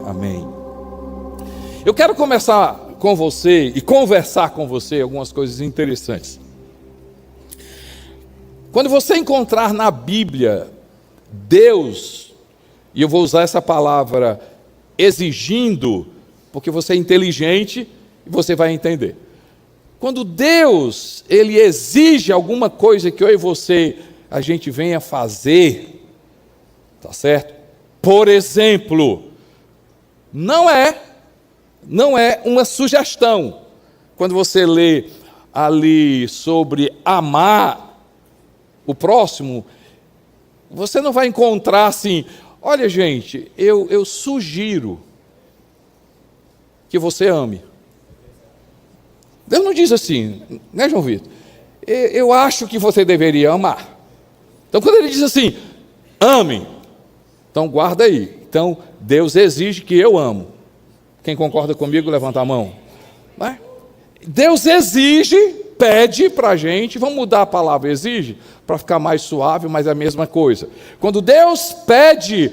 Amém. Eu quero começar com você e conversar com você algumas coisas interessantes. Quando você encontrar na Bíblia Deus, e eu vou usar essa palavra exigindo, porque você é inteligente e você vai entender. Quando Deus, Ele exige alguma coisa que eu e você, a gente venha fazer, tá certo? Por exemplo, não é uma sugestão. Quando você lê ali sobre amar o próximo, você não vai encontrar assim, olha gente, eu sugiro que você ame. Deus não diz assim, né, João Vitor? Eu acho que você deveria amar. Então, quando Ele diz assim, ame, então guarda aí. Então, Deus exige que eu amo. Quem concorda comigo, levanta a mão. Né? Deus exige, pede para a gente, vamos mudar a palavra exige, para ficar mais suave, mas é a mesma coisa. Quando Deus pede,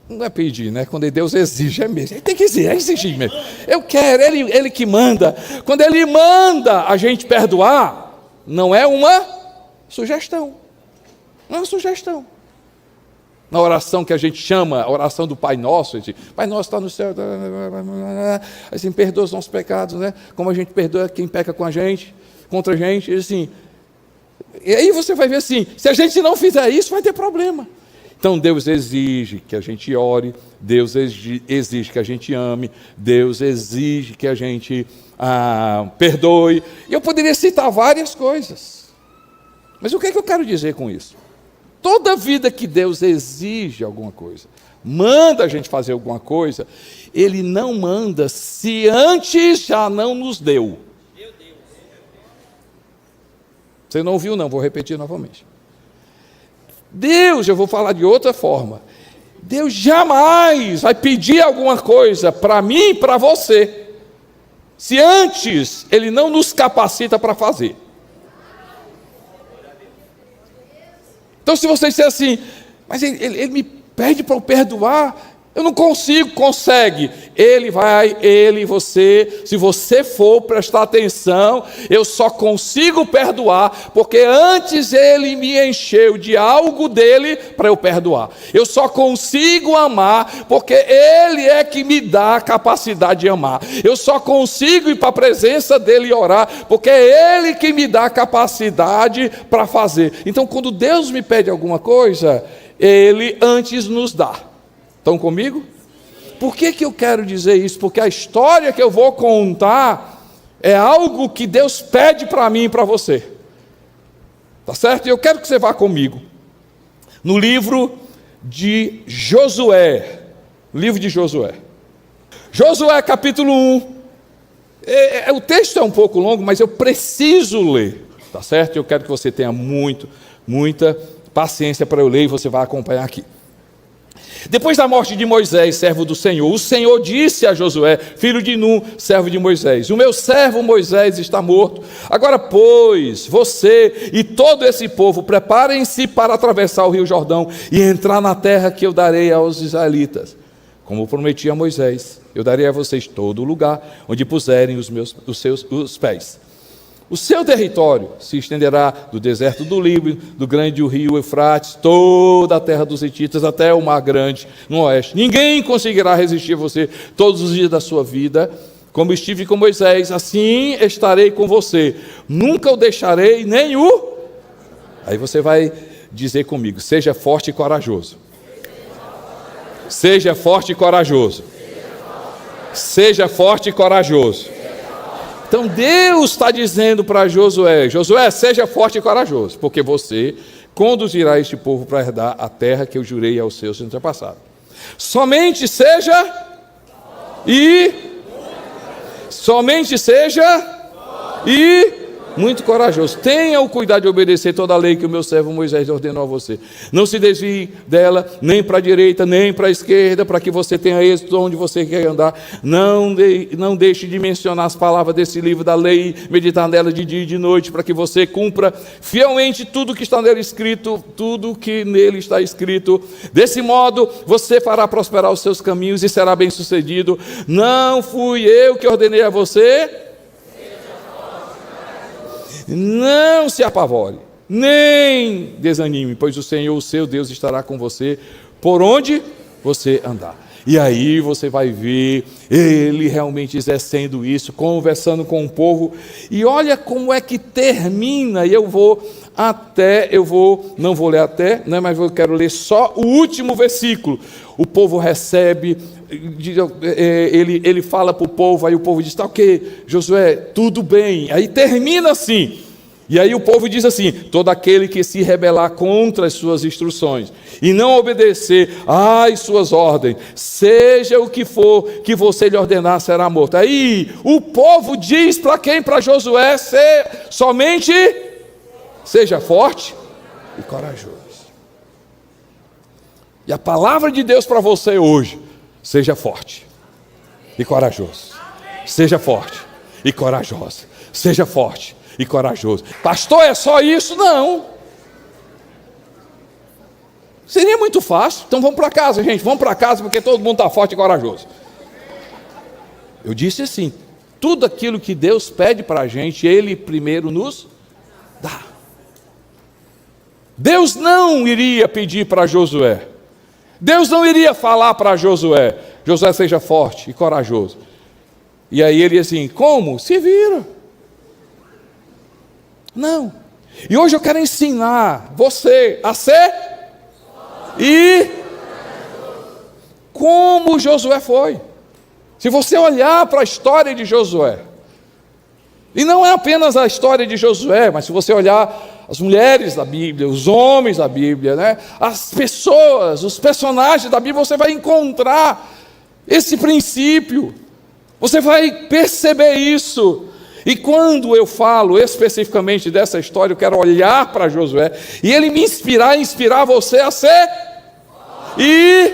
não é pedir, né? Quando Deus exige, é mesmo. Ele tem que exigir, é exigir mesmo. Eu quero, ele que manda. Quando Ele manda a gente perdoar, não é uma sugestão. Não é uma sugestão. Na oração que a gente chama, a oração do Pai Nosso, Pai Nosso está no céu, assim, perdoa os nossos pecados, né? Como a gente perdoa quem peca com a gente, contra a gente, assim. E aí você vai ver assim, se a gente não fizer isso, vai ter problema. Então Deus exige que a gente ore, Deus exige que a gente ame, Deus exige que a gente perdoe. E eu poderia citar várias coisas. Mas o que é que eu quero dizer com isso? Toda vida que Deus exige alguma coisa, manda a gente fazer alguma coisa, Ele não manda se antes já não nos deu. Você não ouviu não, vou repetir novamente. Deus, eu vou falar de outra forma, Deus jamais vai pedir alguma coisa para mim e para você, se antes Ele não nos capacita para fazer. Então, se você disser assim, mas ele me pede para eu perdoar, eu não consigo, consegue. Você, se você for prestar atenção, eu só consigo perdoar, porque antes Ele me encheu de algo dele para eu perdoar. Eu só consigo amar, porque Ele é que me dá a capacidade de amar. Eu só consigo ir para a presença dEle e orar, porque é Ele que me dá a capacidade para fazer. Então, quando Deus me pede alguma coisa, Ele antes nos dá. Estão comigo? Por que eu quero dizer isso? Porque a história que eu vou contar é algo que Deus pede para mim e para você. Tá certo? E eu quero que você vá comigo. No livro de Josué. Livro de Josué. Josué capítulo 1. O texto é um pouco longo, mas eu preciso ler. Tá certo? Eu quero que você tenha muita paciência para eu ler e você vai acompanhar aqui. Depois da morte de Moisés, servo do Senhor, o Senhor disse a Josué, filho de Nun, servo de Moisés, o meu servo Moisés está morto. Agora, pois, você e todo esse povo, preparem-se para atravessar o rio Jordão e entrar na terra que eu darei aos israelitas. Como prometi a Moisés, eu darei a vocês todo o lugar onde puserem os pés. O seu território se estenderá do deserto do Líbano, do grande rio Eufrates, toda a terra dos hititas, até o mar grande no oeste. Ninguém conseguirá resistir a você todos os dias da sua vida. Como estive com Moisés, assim estarei com você. Nunca o deixarei, nem o... Aí você vai dizer comigo, seja forte e corajoso. Seja forte e corajoso. Seja forte e corajoso. Então Deus está dizendo para Josué, Josué, seja forte e corajoso, porque você conduzirá este povo para herdar a terra que eu jurei aos seus antepassados. Somente seja Muito corajoso. Tenha o cuidado de obedecer toda a lei que o meu servo Moisés ordenou a você. Não se desvie dela, nem para a direita, nem para a esquerda, para que você tenha êxito onde você quer andar. Não deixe de mencionar as palavras desse livro da lei, meditar nela de dia e de noite, para que você cumpra fielmente tudo que está nele escrito, tudo que nele está escrito. Desse modo, você fará prosperar os seus caminhos e será bem-sucedido. Não fui eu que ordenei a você. Não se apavore, nem desanime, pois o Senhor, o seu Deus, estará com você por onde você andar. E aí você vai ver ele realmente exercendo isso, conversando com o povo. E olha como é que termina. E não vou ler até, né, mas eu quero ler só o último versículo. O povo recebe, ele fala para o povo, aí o povo diz, tá ok, Josué, tudo bem. Aí termina assim. E aí o povo diz assim: todo aquele que se rebelar contra as suas instruções e não obedecer às suas ordens, seja o que for que você lhe ordenar, será morto. Aí o povo diz para quem? Para Josué: somente seja forte e corajoso. E a palavra de Deus para você hoje: seja forte e corajoso. Seja forte e corajoso. Seja forte e corajoso. Pastor, é só isso? Não. Seria muito fácil. Então vamos para casa, gente. Vamos para casa, porque todo mundo está forte e corajoso. Eu disse assim: tudo aquilo que Deus pede para a gente, Ele primeiro nos dá. Deus não iria pedir para Josué. Deus não iria falar para Josué: Josué, seja forte e corajoso. E aí ele assim: como? Se vira. Não. E hoje eu quero ensinar você a ser e como Josué foi. Se você olhar para a história de Josué, e não é apenas a história de Josué, mas se você olhar as mulheres da Bíblia, os homens da Bíblia, né, as pessoas, os personagens da Bíblia, você vai encontrar esse princípio, você vai perceber isso. E quando eu falo especificamente dessa história, eu quero olhar para Josué e ele me inspirar você a ser. E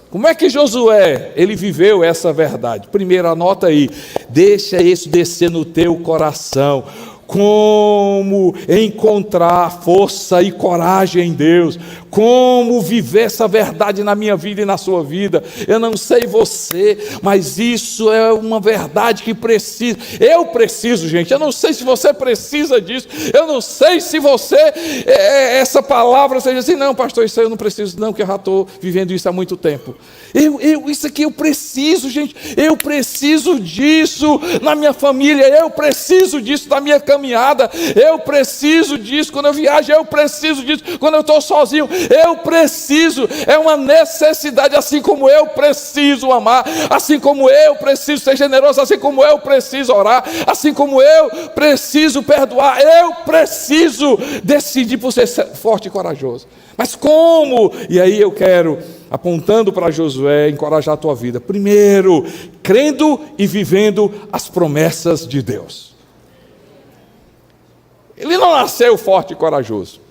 como é que Josué, ele viveu essa verdade? Primeiro, anota aí: deixa isso descer no teu coração. Como encontrar força e coragem em Deus, como viver essa verdade na minha vida e na sua vida. Eu não sei você, mas isso é uma verdade que precisa. Eu preciso, gente. Eu não sei se você precisa disso. Eu não sei se você, essa palavra, você diz assim: não, pastor, isso aí eu não preciso não, que eu já estou vivendo isso há muito tempo. Isso aqui eu preciso, gente. Eu preciso disso na minha família. Eu preciso disso na minha caminhada. Eu preciso disso quando eu viajo. Eu preciso disso quando eu estou sozinho. Eu preciso, é uma necessidade. Assim como eu preciso amar, assim como eu preciso ser generoso, assim como eu preciso orar, assim como eu preciso perdoar, eu preciso decidir por ser forte e corajoso. Mas como? E aí eu quero, apontando para Josué, encorajar a tua vida. Primeiro, crendo e vivendo as promessas de Deus. Ele não nasceu forte e corajoso.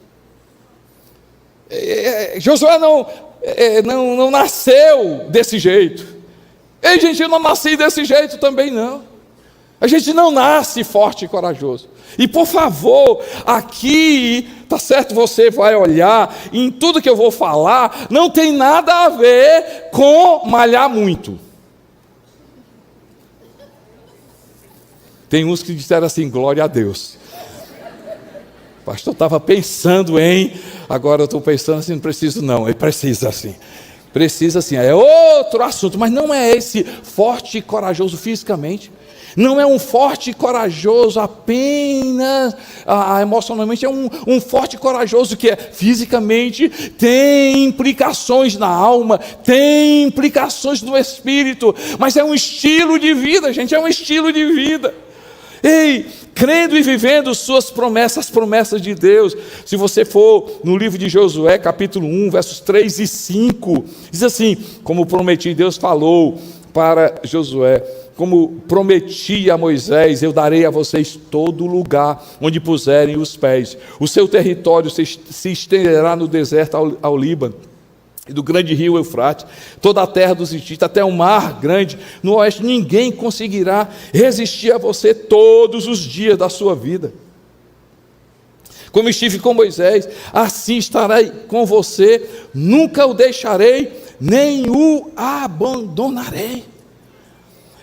Josué não nasceu desse jeito. Ei, gente, eu não nasci desse jeito também não. A gente não nasce forte e corajoso. E por favor, aqui, tá certo, você vai olhar, em tudo que eu vou falar, não tem nada a ver com malhar muito. Tem uns que disseram assim: glória a Deus. O pastor estava pensando em, agora eu estou pensando assim: não preciso não, ele precisa sim. Precisa sim, é outro assunto, mas não é esse forte e corajoso fisicamente. Não é um forte e corajoso apenas emocionalmente, é um forte e corajoso que é fisicamente, tem implicações na alma, tem implicações no espírito, mas é um estilo de vida, gente, é um estilo de vida. Ei, crendo e vivendo suas promessas, as promessas de Deus. Se você for no livro de Josué, capítulo 1, versos 3 e 5, diz assim: como prometi, Deus falou para Josué: como prometi a Moisés, eu darei a vocês todo lugar onde puserem os pés. O seu território se estenderá no deserto ao Líbano, e do grande rio Eufrates, toda a terra dos hititas, até o mar grande, no oeste. Ninguém conseguirá resistir a você todos os dias da sua vida. Como estive com Moisés, assim estarei com você, nunca o deixarei, nem o abandonarei.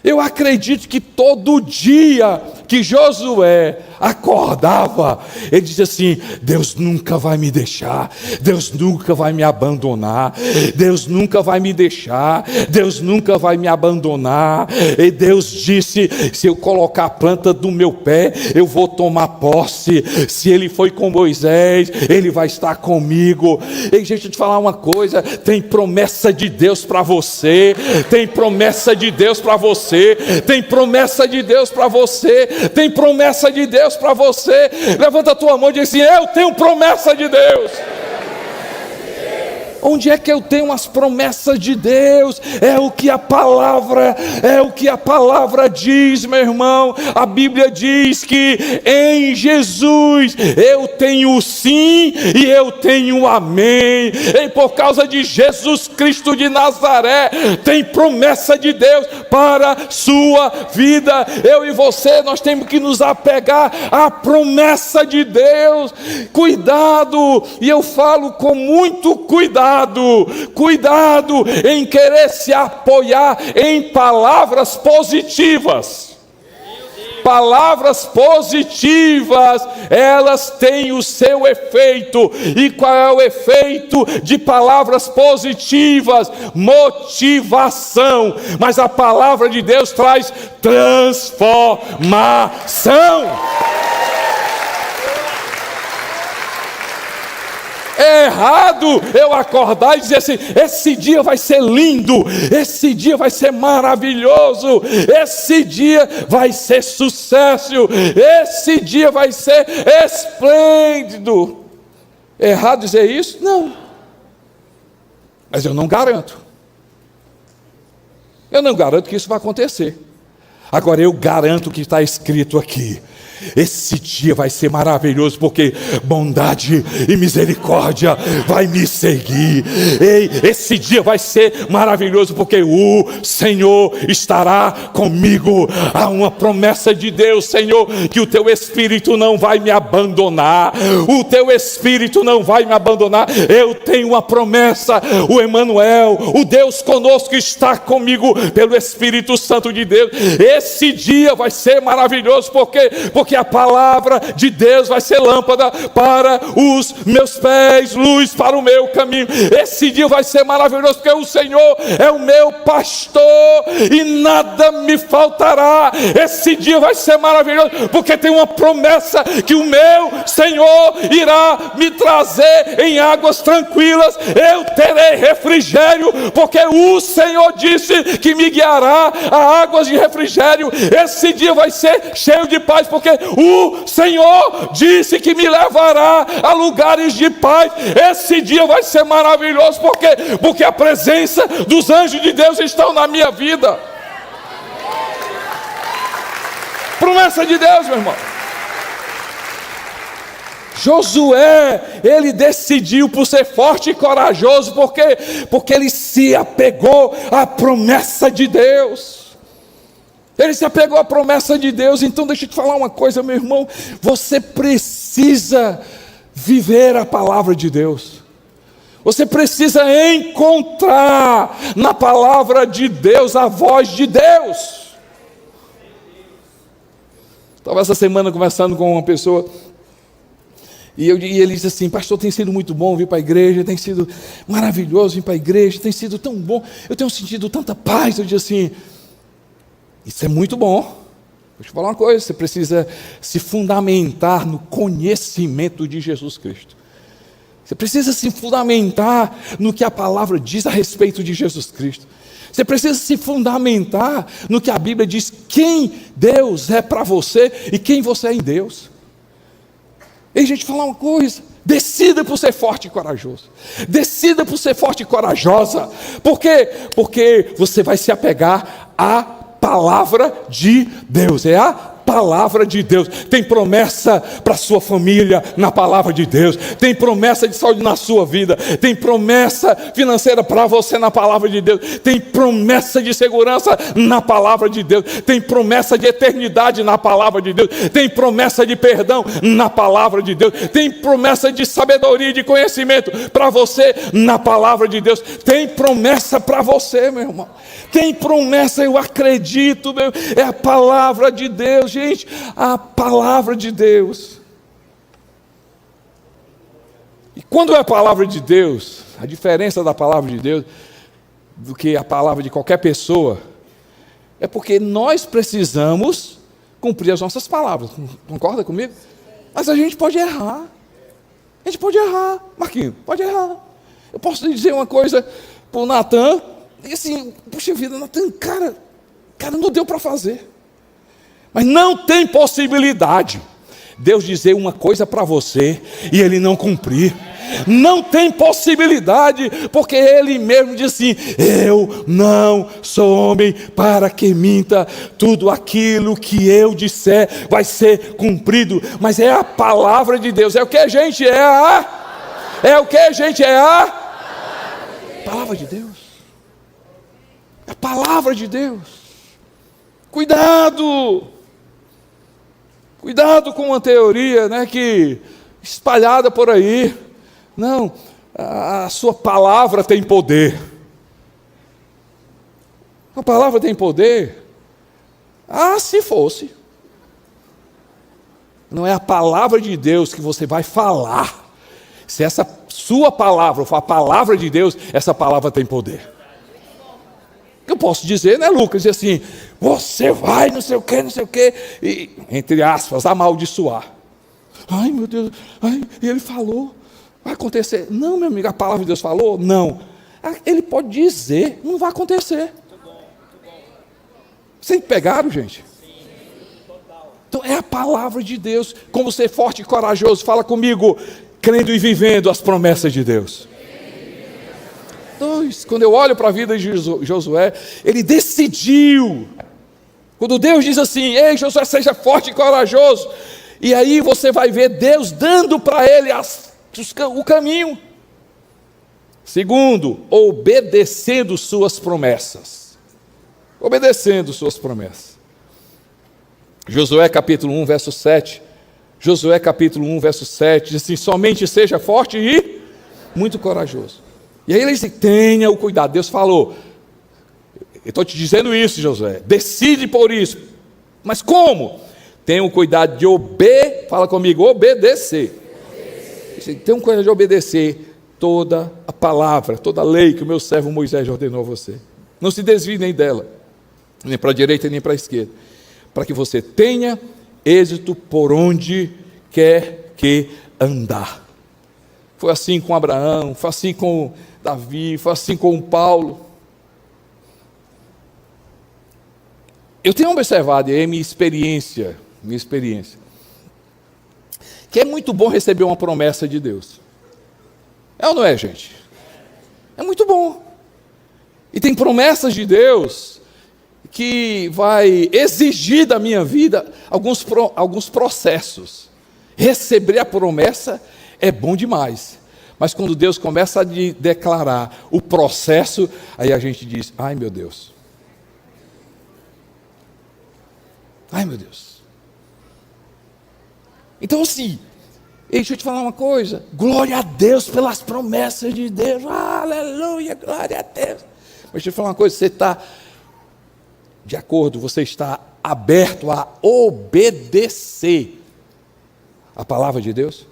Eu acredito que todo dia que Josué acordava, ele dizia assim: Deus nunca vai me deixar, Deus nunca vai me abandonar, Deus nunca vai me deixar, Deus nunca vai me abandonar. E Deus disse: se eu colocar a planta do meu pé, eu vou tomar posse. Se ele foi com Moisés, ele vai estar comigo. E gente, eu te falar uma coisa: tem promessa de Deus para você, tem promessa de Deus para você, tem promessa de Deus para você, tem promessa de Deus para você. Levanta a tua mão e diz assim: eu tenho promessa de Deus. Onde é que eu tenho as promessas de Deus? É o que a palavra diz, meu irmão. A Bíblia diz que em Jesus eu tenho sim e eu tenho amém. E por causa de Jesus Cristo de Nazaré, tem promessa de Deus para a sua vida. Eu e você, nós temos que nos apegar à promessa de Deus. Cuidado, e eu falo com muito cuidado em querer se apoiar em palavras positivas. Palavras positivas, elas têm o seu efeito. E qual é o efeito de palavras positivas? Motivação. Mas a palavra de Deus traz transformação. É errado eu acordar e dizer assim: esse dia vai ser lindo, esse dia vai ser maravilhoso, esse dia vai ser sucesso, esse dia vai ser esplêndido. É errado dizer isso? Não. Mas eu não garanto. Eu não garanto que isso vai acontecer. Agora eu garanto que está escrito aqui: esse dia vai ser maravilhoso, porque bondade e misericórdia vai me seguir. Ei, esse dia vai ser maravilhoso, porque o Senhor estará comigo. Há uma promessa de Deus, Senhor, que o teu Espírito não vai me abandonar. O teu Espírito não vai me abandonar. Eu tenho uma promessa. O Emanuel, o Deus conosco, está comigo pelo Espírito Santo de Deus. Esse dia vai ser maravilhoso, porque a palavra de Deus vai ser lâmpada para os meus pés, luz para o meu caminho. Esse dia vai ser maravilhoso, porque o Senhor é o meu pastor e nada me faltará. Esse dia vai ser maravilhoso, porque tem uma promessa que o meu Senhor irá me trazer em águas tranquilas. Eu terei refrigério, porque o Senhor disse que me guiará a águas de refrigério. Esse dia vai ser cheio de paz, porque o Senhor disse que me levará a lugares de paz. Esse dia vai ser maravilhoso, porque a presença dos anjos de Deus estão na minha vida. Promessa de Deus, meu irmão. Josué, ele decidiu por ser forte e corajoso, porque ele se apegou à promessa de Deus. Ele se apegou à promessa de Deus. Então deixa eu te falar uma coisa, meu irmão: você precisa viver a palavra de Deus. Você precisa encontrar na palavra de Deus a voz de Deus. Estava essa semana conversando com uma pessoa, e ele disse assim: pastor, tem sido muito bom vir para a igreja, tem sido maravilhoso vir para a igreja, tem sido tão bom, eu tenho sentido tanta paz. Eu disse assim: isso é muito bom. Deixa eu falar uma coisa: você precisa se fundamentar no conhecimento de Jesus Cristo. Você precisa se fundamentar no que a palavra diz a respeito de Jesus Cristo. Você precisa se fundamentar no que a Bíblia diz, quem Deus é para você e quem você é em Deus. E gente, falar uma coisa: decida por ser forte e corajoso. Decida por ser forte e corajosa. Por quê? Porque você vai se apegar à palavra de Deus, é a palavra de Deus. Tem promessa para a sua família na palavra de Deus, tem promessa de saúde na sua vida, tem promessa financeira para você na palavra de Deus, tem promessa de segurança na palavra de Deus, tem promessa de eternidade na palavra de Deus, tem promessa de perdão na palavra de Deus, tem promessa de sabedoria e de conhecimento para você na palavra de Deus, tem promessa para você, meu irmão, tem promessa, eu acredito, é a palavra de Deus, gente, a palavra de Deus. E quando é a palavra de Deus, a diferença da palavra de Deus do que a palavra de qualquer pessoa, é porque nós precisamos cumprir as nossas palavras, concorda comigo? Mas a gente pode errar, Marquinhos, pode errar. Eu posso dizer uma coisa para o Natan, e assim, puxa vida, Natan, cara, não deu para fazer. Mas não tem possibilidade Deus dizer uma coisa para você e Ele não cumprir. Não tem possibilidade, porque Ele mesmo diz assim: eu não sou homem para que minta, tudo aquilo que eu disser vai ser cumprido. Mas é a palavra de Deus, é o que, gente? É o que, gente? É a palavra de Deus. É a palavra de Deus. Cuidado com uma teoria, né, que espalhada por aí. Não, a sua palavra tem poder. A palavra tem poder? Se fosse. Não é a palavra de Deus que você vai falar. Se essa sua palavra for a palavra de Deus, essa palavra tem poder. Eu posso dizer, né, Lucas, dizer assim: você vai não sei o que, e, entre aspas, amaldiçoar. Ai, meu Deus, ele falou, vai acontecer. Não, meu amigo, a palavra de Deus falou? Não. Ele pode dizer, não vai acontecer. Vocês pegaram, gente? Então é a palavra de Deus. Como ser forte e corajoso, fala comigo, crendo e vivendo as promessas de Deus. Quando eu olho para a vida de Josué, ele decidiu. Quando Deus diz assim: ei, Josué, seja forte e corajoso, e aí você vai ver Deus dando para ele o caminho. Segundo, obedecendo suas promessas. Obedecendo suas promessas. Josué capítulo 1, verso 7. Josué capítulo 1, verso 7, diz assim: somente seja forte e muito corajoso. E aí ele diz: tenha o cuidado. Deus falou: eu estou te dizendo isso, Josué, decide por isso. Mas como? Tenha o cuidado de fala comigo, obedecer. Tenha o cuidado de obedecer toda a palavra, toda a lei que o meu servo Moisés ordenou a você. Não se desvie nem dela, nem para a direita nem para a esquerda, para que você tenha êxito por onde quer que andar. Foi assim com Abraão, foi assim com Davi, foi assim com Paulo. Eu tenho observado, e é minha experiência, que é muito bom receber uma promessa de Deus. É ou não é, gente? É muito bom. E tem promessas de Deus que vai exigir da minha vida alguns processos. Receber a promessa é bom demais. Mas quando Deus começa a declarar o processo, aí a gente diz: ai meu Deus. Ai meu Deus. Então assim, deixa eu te falar uma coisa: glória a Deus pelas promessas de Deus, aleluia, glória a Deus. Mas deixa eu te falar uma coisa: você está de acordo, você está aberto a obedecer a palavra de Deus?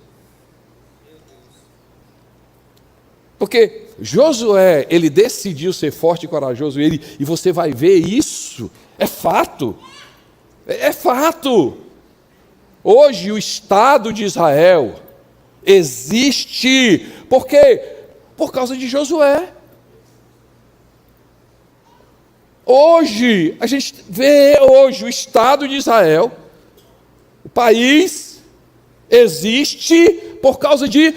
Porque Josué, ele decidiu ser forte e corajoso, e você vai ver isso, é fato. É fato. Hoje o Estado de Israel existe. Por quê? Por causa de Josué. Hoje, a gente vê o Estado de Israel, o país, existe por causa de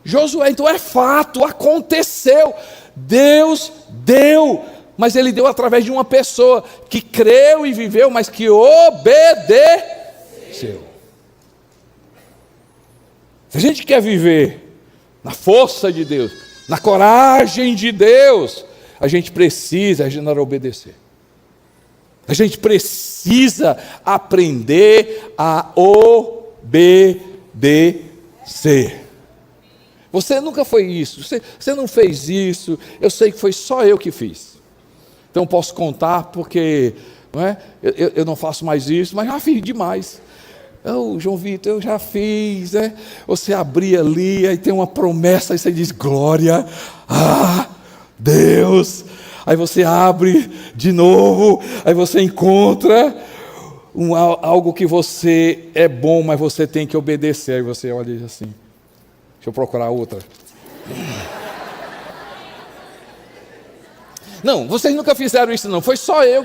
Josué. Então é fato, aconteceu. Deus deu mas Ele deu através de uma pessoa que creu e viveu, mas que obedeceu. Se a gente quer viver na força de Deus, na coragem de Deus, a gente precisa obedecer. A gente precisa aprender a obedecer. Você nunca foi isso, você não fez isso, eu sei que foi só eu que fiz. Então posso contar porque não é? Eu não faço mais isso, mas já fiz demais. João Vitor, eu já fiz, né? Você abrir ali, aí tem uma promessa, aí você diz, glória a Deus. Aí você abre de novo, aí você encontra algo que você é bom, mas você tem que obedecer. Aí você olha e diz assim, deixa eu procurar outra. Não, vocês nunca fizeram isso não, foi só eu.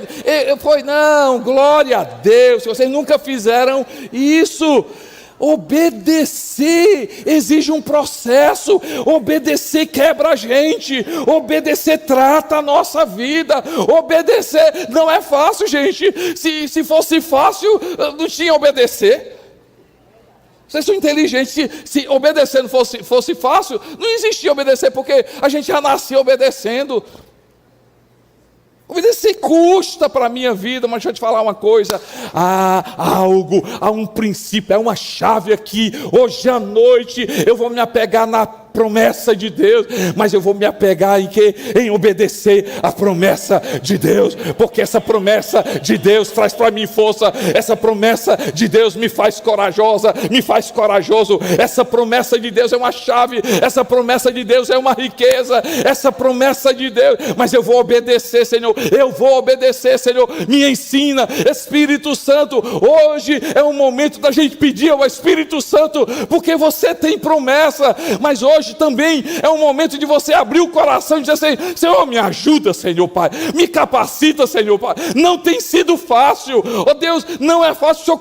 Não, glória a Deus, vocês nunca fizeram isso. Obedecer exige um processo, obedecer quebra a gente, obedecer trata a nossa vida, obedecer não é fácil, gente. Se fosse fácil, não tinha obedecer. Vocês são inteligentes, se obedecer não fosse fácil, não existia obedecer, porque a gente já nascia obedecendo. Obedecer custa para a minha vida, mas deixa eu te falar uma coisa, há um princípio, há uma chave aqui, hoje à noite eu vou me apegar na promessa de Deus, mas eu vou me apegar em quê? Em obedecer a promessa de Deus, porque essa promessa de Deus traz para mim força, essa promessa de Deus me faz corajosa, me faz corajoso, essa promessa de Deus é uma chave, essa promessa de Deus é uma riqueza, essa promessa de Deus, mas eu vou obedecer, Senhor, eu vou obedecer, Senhor, me ensina, Espírito Santo, hoje é o momento da gente pedir ao Espírito Santo, porque você tem promessa, mas hoje também é o momento de você abrir o coração e dizer assim, Senhor, me ajuda, Senhor Pai, me capacita, Senhor Pai, não tem sido fácil, oh Deus, não é fácil,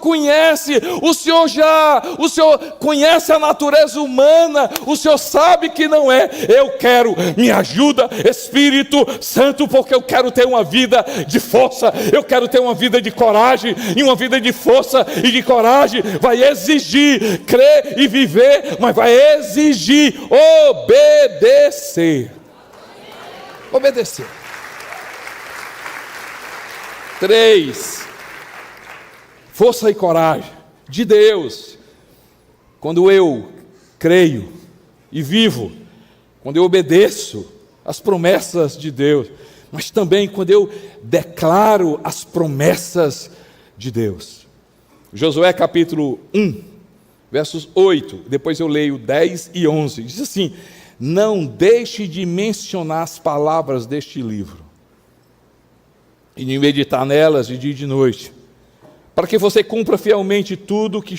o Senhor conhece a natureza humana, o Senhor sabe que não é, eu quero, me ajuda, Espírito Santo, porque eu quero ter uma vida de força, eu quero ter uma vida de coragem, e uma vida de força e de coragem vai exigir crer e viver, mas vai exigir obedecer. 3, força e coragem de Deus. Quando eu creio e vivo, quando eu obedeço as promessas de Deus, mas também quando eu declaro as promessas de Deus. Josué capítulo 1, versos 8, depois eu leio 10 e 11, diz assim, não deixe de mencionar as palavras deste livro, e de meditar nelas de dia e de noite, para que você cumpra fielmente tudo que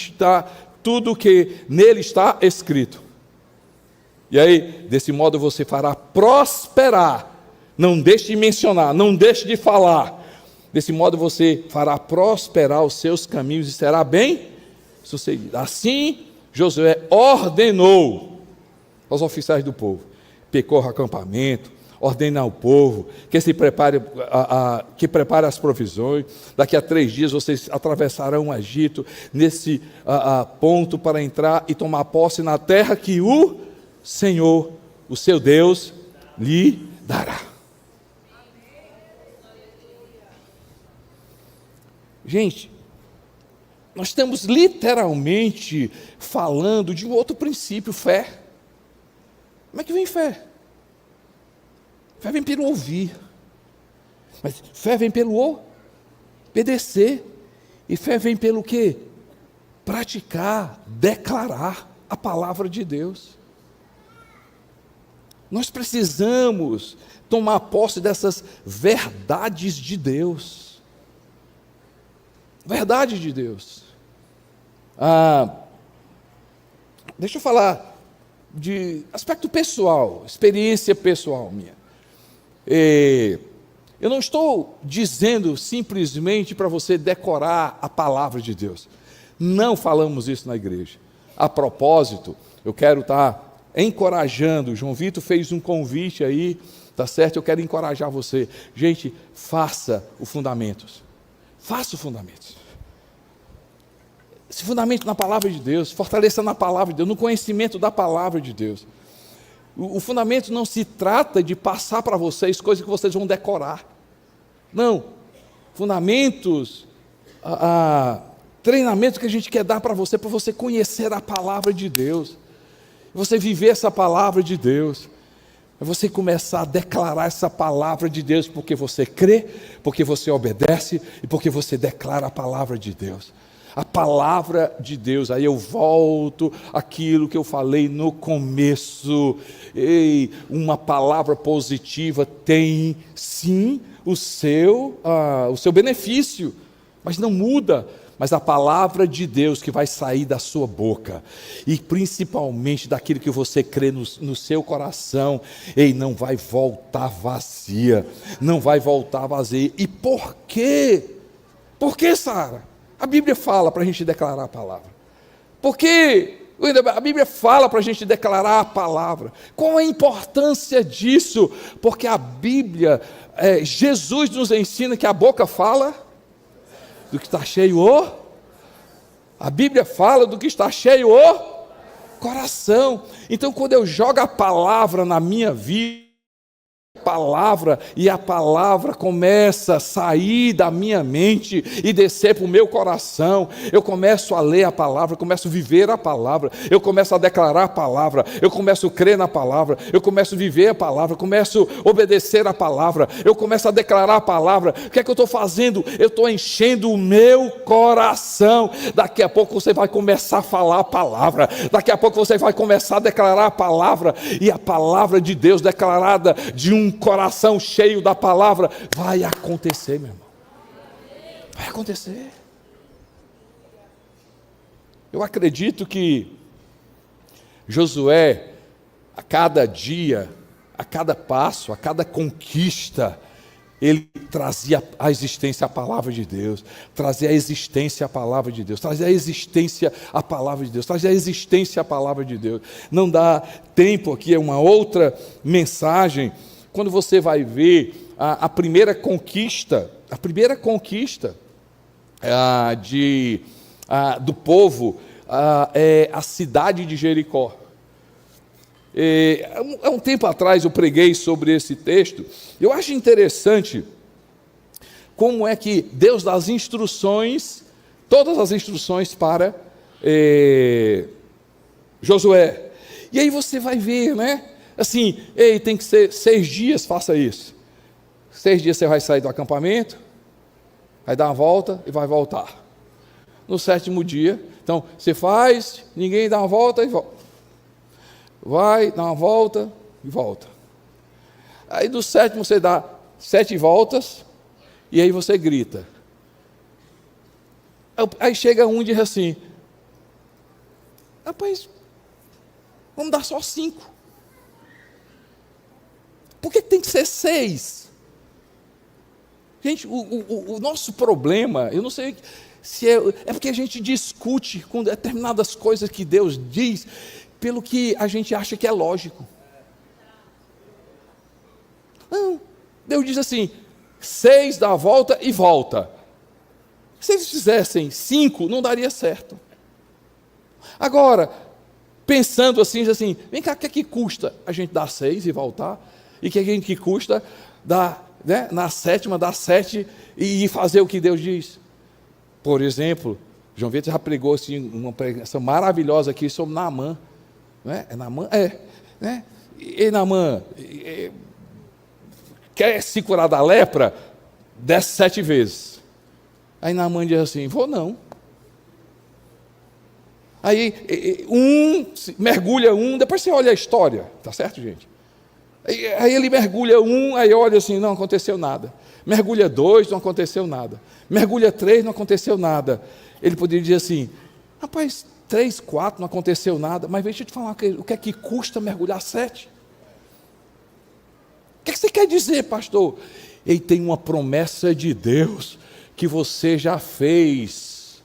nele está escrito. E aí, desse modo você fará prosperar, não deixe de mencionar, não deixe de falar, desse modo você fará prosperar os seus caminhos e será bem sucedido. Assim, Josué ordenou aos oficiais do povo, percorra o acampamento, ordena ao povo, que se prepare, que prepare as provisões, daqui a 3 dias vocês atravessarão o Egito, nesse ponto para entrar e tomar posse na terra que o Senhor, o seu Deus, lhe dará. Gente, nós estamos literalmente falando de um outro princípio, fé. Como é que vem fé? Fé vem pelo ouvir, mas fé vem pelo obedecer, e fé vem pelo quê? Praticar, declarar a palavra de Deus. Nós precisamos tomar posse dessas verdades de Deus. Verdade de Deus. Deixa eu falar de aspecto pessoal, experiência pessoal minha. Eu não estou dizendo simplesmente para você decorar a palavra de Deus. Não falamos isso na igreja. A propósito, eu quero estar encorajando. João Vitor fez um convite aí, tá certo? Eu quero encorajar você. Gente, faça o fundamentos. Faça o fundamentos. Se fundamente na palavra de Deus, fortaleça na palavra de Deus, no conhecimento da palavra de Deus. O fundamento não se trata de passar para vocês coisas que vocês vão decorar. Não. Fundamentos, treinamento que a gente quer dar para você conhecer a palavra de Deus. Você viver essa palavra de Deus. É você começar a declarar essa palavra de Deus, porque você crê, porque você obedece e porque você declara a palavra de Deus. A palavra de Deus, aí eu volto àquilo que eu falei no começo. Uma palavra positiva tem sim o seu benefício, mas não muda. Mas a palavra de Deus que vai sair da sua boca, e principalmente daquilo que você crê no seu coração, não vai voltar vazia, não vai voltar vazia. E por quê? Por que, Sara? A Bíblia fala para a gente declarar a palavra. Por quê? A Bíblia fala para a gente declarar a palavra. Qual a importância disso? Porque a Bíblia, Jesus nos ensina que a boca fala do que está cheio a Bíblia fala do que está cheio o coração. Então, quando eu jogo a palavra na minha vida, a palavra começa a sair da minha mente e descer para o meu coração, eu começo a ler a palavra, eu começo a viver a palavra, eu começo a declarar a palavra, eu começo a crer na palavra, eu começo a viver a palavra, eu começo a obedecer a palavra, eu começo a declarar a palavra. O que é que eu estou fazendo? Eu estou enchendo o meu coração. Daqui a pouco você vai começar a falar a palavra, daqui a pouco você vai começar a declarar a palavra, e a palavra de Deus declarada de um coração cheio da palavra, vai acontecer, meu irmão. Vai acontecer. Eu acredito que Josué, a cada dia, a cada passo, a cada conquista, ele trazia à existência a palavra de Deus, trazia à existência a palavra de Deus, trazia à existência a palavra de Deus, trazia à existência a palavra de Deus. Não dá tempo aqui, é uma outra mensagem. Quando você vai ver a primeira conquista do povo, é a cidade de Jericó. Há um tempo atrás eu preguei sobre esse texto. Eu acho interessante como é que Deus dá as instruções, todas as instruções para Josué. E aí você vai ver, né? Assim, tem que ser 6 dias, faça isso. 6 dias você vai sair do acampamento, vai dar uma volta e vai voltar. No 7º dia, então, você faz, ninguém dá uma volta e volta. Vai, dá uma volta e volta. Aí do 7º você dá 7 voltas, e aí você grita. Aí chega um e diz assim, rapaz, vamos dar só 5. Por que tem que ser 6? Gente, o nosso problema, eu não sei se é porque a gente discute com determinadas coisas que Deus diz, pelo que a gente acha que é lógico. Não, Deus diz assim, 6 dá a volta e volta. Se eles fizessem 5, não daria certo. Agora, pensando assim, diz assim, vem cá, o que é que custa a gente dar 6 e voltar? E o que é que custa dar, né, na 7ª, dar 7 e fazer o que Deus diz? Por exemplo, João Vitor já pregou assim, uma pregação maravilhosa aqui sobre Naamã. Né? É Naamã? Né? E Naamã quer se curar da lepra? Desce 7 vezes. Aí Naamã diz assim, vou não. Aí mergulha depois você olha a história, tá certo, gente? Aí ele mergulha aí olha assim, não aconteceu nada. Mergulha 2, não aconteceu nada. Mergulha 3, não aconteceu nada. Ele poderia dizer assim, rapaz, 3, 4, não aconteceu nada, mas deixa eu te falar o que é que custa mergulhar 7? O que é que você quer dizer, pastor? Ele tem uma promessa de Deus que você já fez.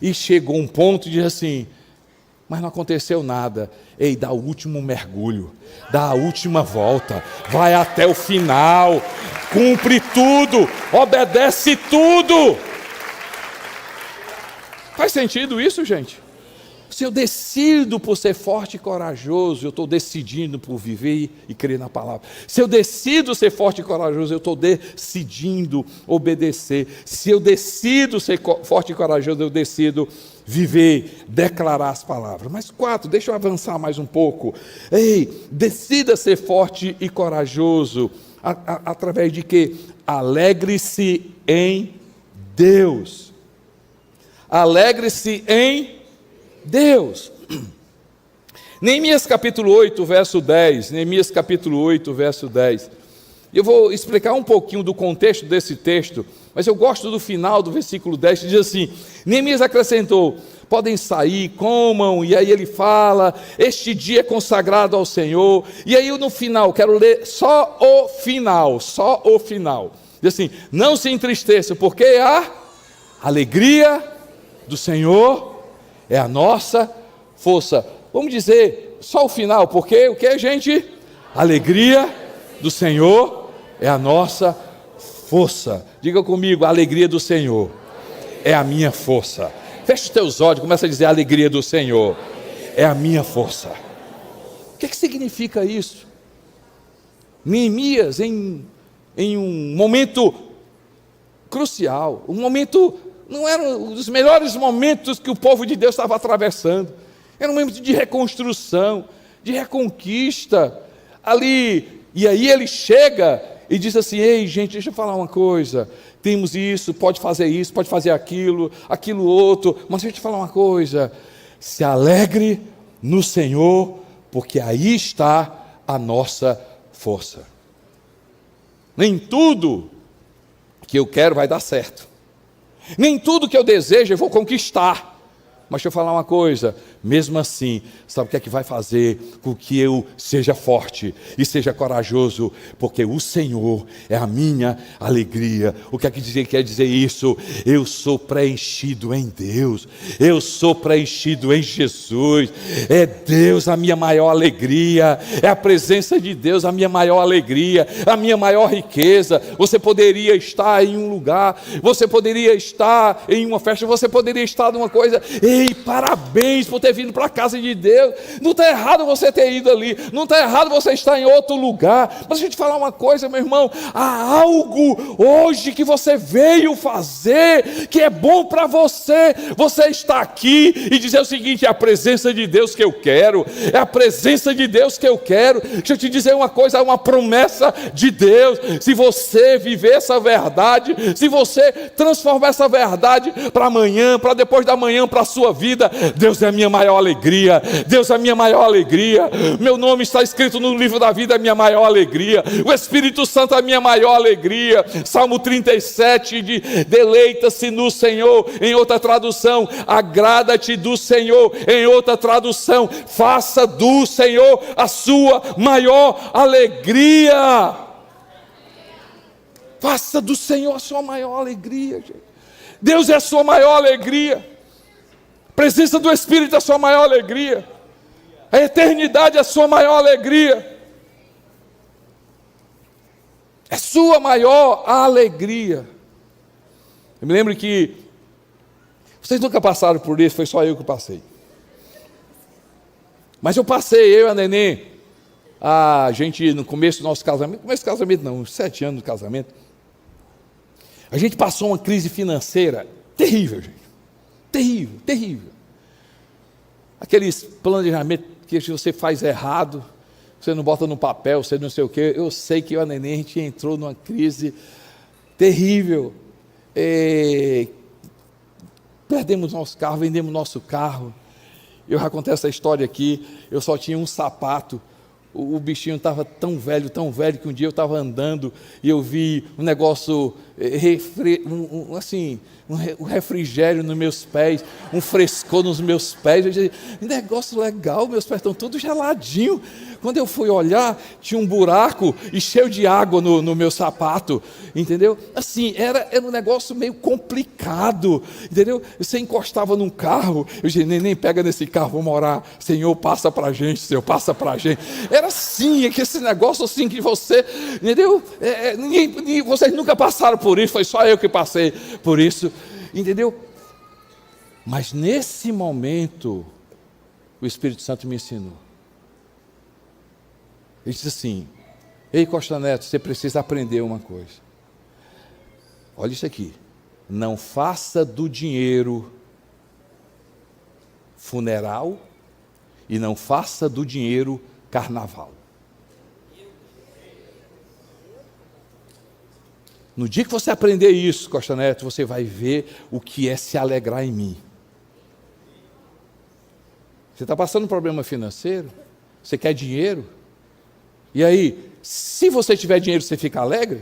E chegou um ponto de dizer assim, mas não aconteceu nada. Ei, dá o último mergulho, dá a última volta, vai até o final, cumpre tudo, obedece tudo. Faz sentido isso, gente? Se eu decido por ser forte e corajoso, eu estou decidindo por viver e crer na palavra. Se eu decido ser forte e corajoso, eu estou decidindo obedecer. Se eu decido ser forte e corajoso, eu decido viver, declarar as palavras. Mas 4, deixa eu avançar mais um pouco. Ei, decida ser forte e corajoso. Através de quê? Alegre-se em Deus. Alegre-se em Deus. Neemias capítulo 8, verso 10. Neemias capítulo 8, verso 10. Eu vou explicar um pouquinho do contexto desse texto, mas eu gosto do final do versículo 10, que diz assim: Neemias acrescentou: podem sair, comam, e aí ele fala, este dia é consagrado ao Senhor, e aí no final, quero ler só o final, diz assim: não se entristeça, porque a alegria do Senhor é a nossa força. Vamos dizer só o final, porque o que, gente? A alegria do Senhor é a nossa força. Diga comigo: a alegria do Senhor é a minha força. Feche os teus olhos, começa a dizer: a alegria do Senhor é a minha força. O que significa isso? Neemias, em um momento crucial, um momento, não era um dos melhores momentos que o povo de Deus estava atravessando, era um momento de reconstrução, de reconquista, ali, e aí ele chega e diz assim: ei gente, deixa eu falar uma coisa, temos isso, pode fazer aquilo outro, mas deixa eu te falar uma coisa, se alegre no Senhor, porque aí está a nossa força. Nem tudo que eu quero vai dar certo, nem tudo que eu desejo eu vou conquistar, mas deixa eu falar uma coisa, mesmo assim, sabe o que é que vai fazer com que eu seja forte e seja corajoso? Porque o Senhor é a minha alegria. O que é que quer dizer isso? Eu sou preenchido em Deus, eu sou preenchido em Jesus, é Deus a minha maior alegria, é a presença de Deus a minha maior alegria, a minha maior riqueza. Você poderia estar em um lugar, você poderia estar em uma festa, você poderia estar numa coisa, ei, parabéns por ter vindo para a casa de Deus, não está errado você ter ido ali, não está errado você estar em outro lugar, mas deixa eu te falar uma coisa, meu irmão, há algo hoje que você veio fazer, que é bom para você está aqui e dizer o seguinte: é a presença de Deus que eu quero, é a presença de Deus que eu quero. Deixa eu te dizer uma coisa, é uma promessa de Deus, se você viver essa verdade, se você transformar essa verdade para amanhã, para depois da manhã, para a sua vida, Deus é a minha maior alegria, Deus é a minha maior alegria, meu nome está escrito no livro da vida, é a minha maior alegria, o Espírito Santo é a minha maior alegria. Salmo 37, deleita-se no Senhor, em outra tradução, agrada-te do Senhor, em outra tradução, faça do Senhor a sua maior alegria. Faça do Senhor a sua maior alegria, gente. Deus é a sua maior alegria, a presença do Espírito é a sua maior alegria, a eternidade é a sua maior alegria, é sua maior alegria. Eu me lembro que vocês nunca passaram por isso, foi só eu que passei, mas eu passei, eu e a Nenê, a gente no começo do nosso casamento, uns 7 anos de casamento, a gente passou uma crise financeira terrível, gente, terrível, aqueles planejamentos que você faz errado, você não bota no papel, você não sei o que. Eu sei que eu e a Nenê, a gente entrou numa crise terrível, perdemos nosso carro, vendemos nosso carro. Eu já contei essa história aqui. Eu só tinha um sapato, o bichinho estava tão velho, que um dia eu estava andando e eu vi um negócio, um refrigério nos meus pés, um frescor nos meus pés. Eu disse, um negócio legal, meus pés estão todos geladinhos. Quando eu fui olhar, tinha um buraco e cheio de água no meu sapato, entendeu? Assim, era um negócio meio complicado, entendeu? Você encostava num carro, eu disse, nem pega nesse carro, vamos orar, Senhor, passa para a gente, Senhor, passa para a gente. Era assim, que esse negócio assim que você, entendeu? Vocês nunca passaram por isso, foi só eu que passei por isso, entendeu? Mas nesse momento, o Espírito Santo me ensinou. Ele disse assim, ei Costa Neto, você precisa aprender uma coisa. Olha isso aqui. Não faça do dinheiro funeral e não faça do dinheiro carnaval. No dia que você aprender isso, Costa Neto, você vai ver o que é se alegrar em mim. Você está passando um problema financeiro? Você quer dinheiro? E aí, se você tiver dinheiro, você fica alegre?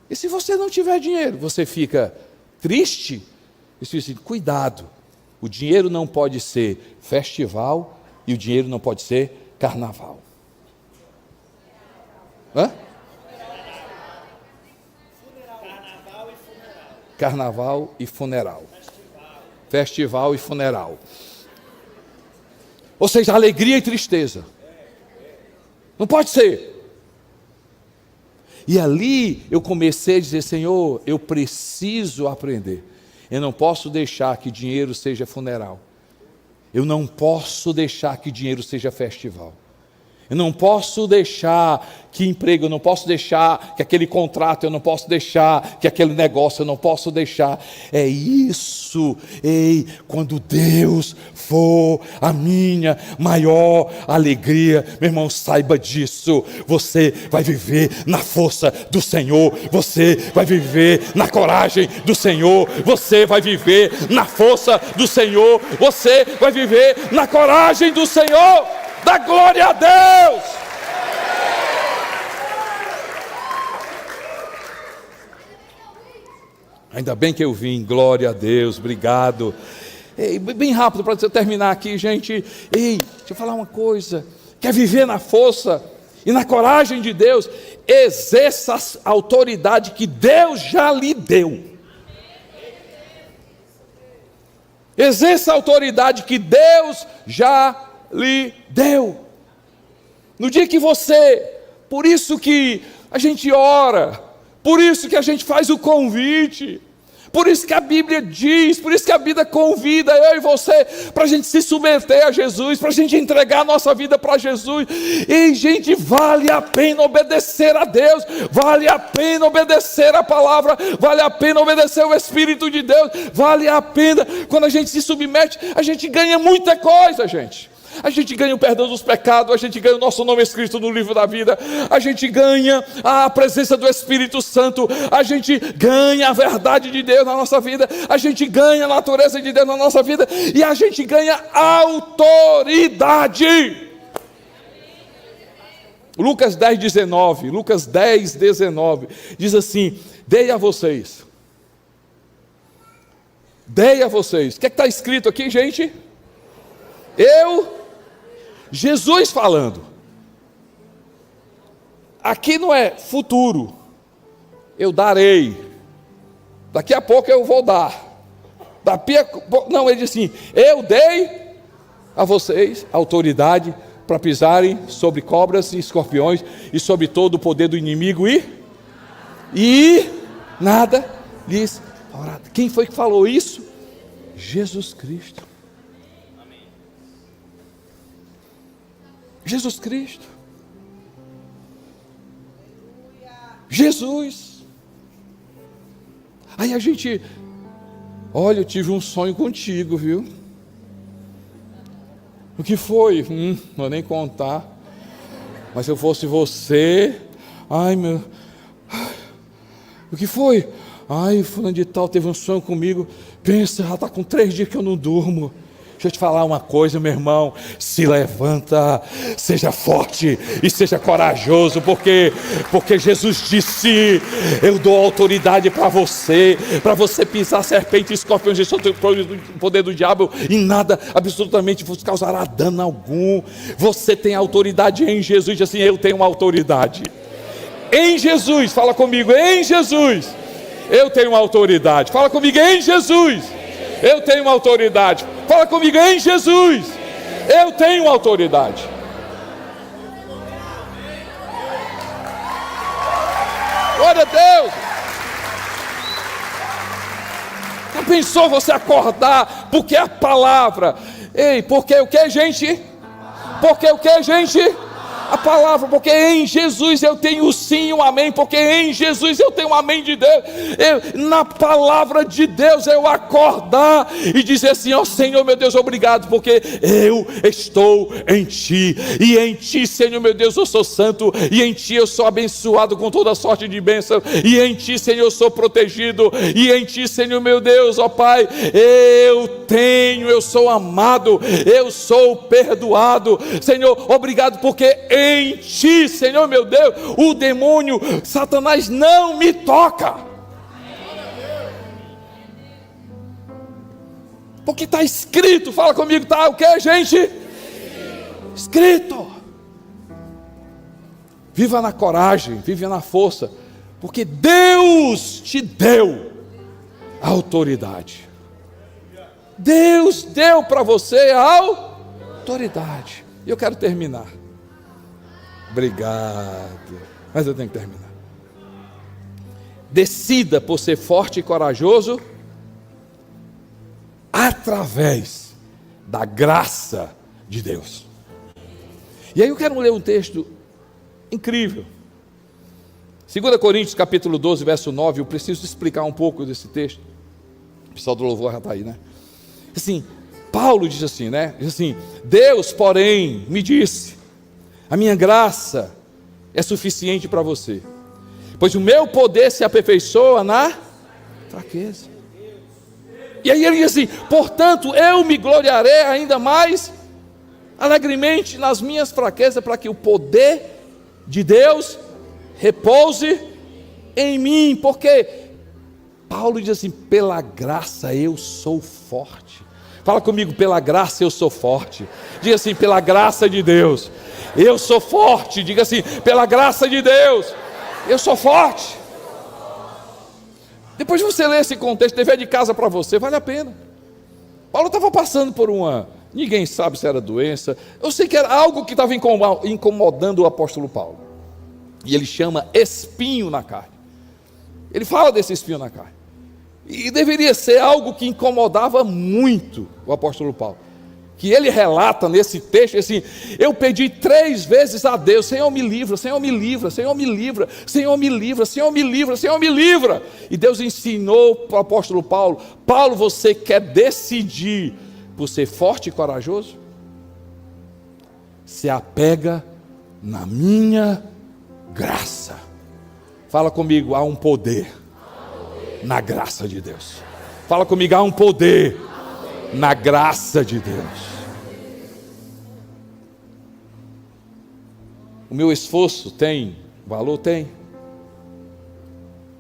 E se você não tiver dinheiro, você fica triste? Isso assim, cuidado, o dinheiro não pode ser festival e o dinheiro não pode ser carnaval. Hã? Carnaval e funeral. Festival e funeral. Ou seja, alegria e tristeza. Não pode ser. E ali eu comecei a dizer, Senhor, eu preciso aprender. Eu não posso deixar que dinheiro seja funeral. Eu não posso deixar que dinheiro seja festival. Eu não posso deixar que emprego, eu não posso deixar que aquele contrato, eu não posso deixar que aquele negócio, eu não posso deixar. É isso, quando Deus for a minha maior alegria, meu irmão, saiba disso. Você vai viver na força do Senhor, você vai viver na coragem do Senhor, você vai viver na força do Senhor, você vai viver na coragem do Senhor. Dá glória a Deus! Ainda bem que eu vim, glória a Deus, obrigado. Bem rápido para terminar aqui, gente. Deixa eu falar uma coisa. Quer viver na força e na coragem de Deus? Exerça a autoridade que Deus já lhe deu. Exerça a autoridade que Deus já lhe deu. No dia que você, por isso que a gente ora, por isso que a gente faz o convite, por isso que a Bíblia diz, por isso que a Bíblia convida eu e você para a gente se submeter a Jesus, para a gente entregar a nossa vida para Jesus. E gente, vale a pena obedecer a Deus, vale a pena obedecer a palavra, vale a pena obedecer o Espírito de Deus, vale a pena. Quando a gente se submete, a gente ganha muita coisa, gente. A gente ganha o perdão dos pecados, a gente ganha o nosso nome escrito no livro da vida, a gente ganha a presença do Espírito Santo, a gente ganha a verdade de Deus na nossa vida, a gente ganha a natureza de Deus na nossa vida e a gente ganha autoridade. Lucas 10:19 diz assim: dei a vocês. O que está escrito aqui, gente? Jesus falando. Aqui não é futuro. Eu darei. Daqui a pouco eu vou dar. Não, ele diz assim: eu dei a vocês autoridade para pisarem sobre cobras e escorpiões e sobre todo o poder do inimigo e nada lhes fará. Quem foi que falou isso? Jesus Cristo. Jesus Cristo. Jesus. Aí a gente, olha, eu tive um sonho contigo, viu? O que foi? Não vou nem contar. Mas se eu fosse você, o que foi? Fulano de tal teve um sonho comigo. Pensa, já está com 3 dias que eu não durmo. Deixa eu te falar uma coisa, meu irmão, se levanta, seja forte e seja corajoso, porque Jesus disse, eu dou autoridade para você pisar serpente e escorpião, o poder do diabo, e nada absolutamente vos causará dano algum. Você tem autoridade em Jesus, diz assim, eu tenho uma autoridade. Em Jesus, fala comigo, em Jesus, eu tenho uma autoridade. Fala comigo, em Jesus, eu tenho uma autoridade. Fala comigo, em Jesus, eu tenho autoridade. Glória a Deus. Já pensou você acordar? Porque a palavra. Ei, porque o que, gente? Porque o que, gente? A palavra, porque em Jesus eu tenho o sim, o amém, porque em Jesus eu tenho o amém de Deus. Na palavra de Deus eu acordar e dizer assim, ó Senhor meu Deus, obrigado, porque eu estou em Ti, e em Ti, Senhor meu Deus, eu sou santo, e em Ti eu sou abençoado com toda sorte de bênção, e em Ti, Senhor, eu sou protegido, e em Ti, Senhor meu Deus, ó Pai, eu sou amado, eu sou perdoado, Senhor, obrigado, porque em Ti, Senhor meu Deus, o demônio, Satanás não me toca. Porque está escrito, fala comigo, está o que, gente? Escrito. Viva na coragem, viva na força, porque Deus te deu a autoridade. Deus deu para você a autoridade. E eu quero terminar. Obrigado, mas eu tenho que terminar. Decida por ser forte e corajoso através da graça de Deus. E aí eu quero ler um texto incrível. 2 Coríntios capítulo 12, verso 9, eu preciso explicar um pouco desse texto. O pessoal do louvor já está aí, né? Assim, Paulo diz assim, né? Diz assim, Deus, porém, me disse, a minha graça é suficiente para você, pois o meu poder se aperfeiçoa na fraqueza. E aí ele diz assim, portanto eu me gloriarei ainda mais alegremente nas minhas fraquezas, para que o poder de Deus repouse em mim. Porque Paulo diz assim, pela graça eu sou forte. Fala comigo, pela graça eu sou forte. Diga assim, pela graça de Deus eu sou forte. Diga assim, pela graça de Deus eu sou forte. Depois de você ler esse contexto, dever de casa para você, vale a pena. Paulo estava passando por ninguém sabe se era doença, eu sei que era algo que estava incomodando o apóstolo Paulo, e ele chama espinho na carne. Ele fala desse espinho na carne, e deveria ser algo que incomodava muito o apóstolo Paulo, que ele relata nesse texto assim, eu pedi 3 vezes a Deus, Senhor me livra, Senhor me livra, Senhor me livra, Senhor me livra, Senhor me livra, Senhor me livra. E Deus ensinou para o apóstolo Paulo, Paulo, você quer decidir por ser forte e corajoso? Se apega na minha graça. Fala comigo, há um poder na graça de Deus. Fala comigo, há um poder na graça de Deus. O meu esforço tem valor? Tem.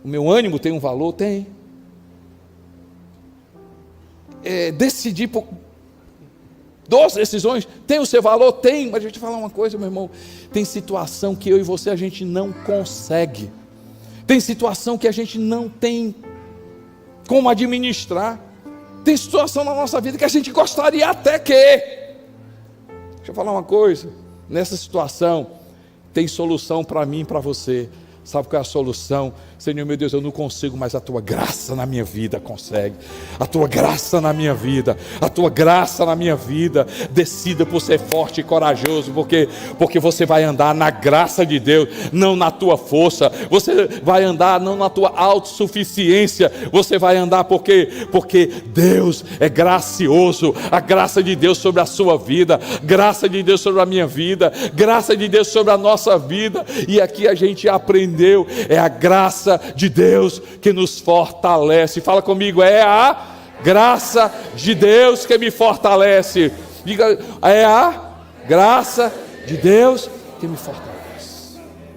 O meu ânimo tem um valor? Tem. Decidir por 2 decisões tem o seu valor? Tem. Mas deixa eu te falar uma coisa, meu irmão, tem situação que eu e você a gente não consegue, tem situação que a gente não tem como administrar, tem situação na nossa vida que a gente gostaria até que, deixa eu falar uma coisa, nessa situação tem solução para mim e para você. Sabe qual é a solução? Senhor meu Deus, eu não consigo, mas a Tua graça na minha vida consegue. A Tua graça na minha vida, a Tua graça na minha vida. Decida por ser forte e corajoso, porque você vai andar na graça de Deus, não na tua força. Você vai andar não na tua autossuficiência. Você vai andar porque Deus é gracioso. A graça de Deus sobre a sua vida, graça de Deus sobre a minha vida, graça de Deus sobre a nossa vida. E aqui a gente aprendeu, é a graça de Deus que nos fortalece. Fala comigo, é a graça de Deus que me fortalece. Diga, é a graça de Deus que me fortalece.